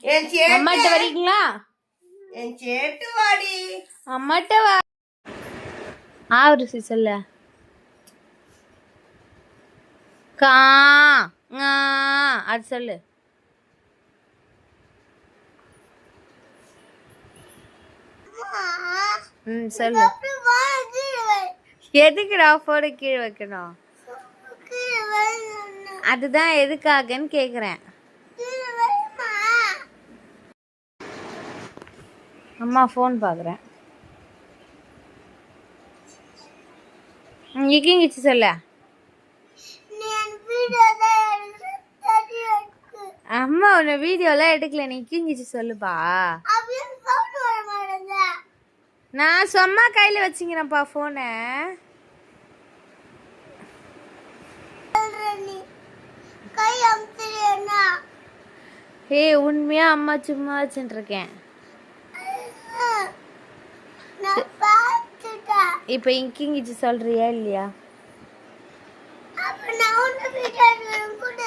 அம்மாட்ட வரீங்களா? என் சேட்டு வாடி. அம்மாட்ட வா. ஆவரிசி சொல்ல. கா அது சொல்லு. சொல்லு. எதுக்குடா போட கீழே வைக்கணும்? அதுதான் எதுக்காகன்னு கேக்குறேன். அம்மா ஃபோன் பார்க்குறேன். இங்கிச்சு சொல்ல. அம்மா உன்னை வீடியோலாம் எடுக்கல, நீ இங்கிச்சு சொல்லுப்பா. நான் சும்மா கையில் வச்சுக்கிறேன்ப்பா ஃபோனை. ஏய் உண்மையா அம்மா சும்மா வச்சுட்டு இருக்கேன். இப்போ இங்கிச்சு சொல்றியா இல்லையா?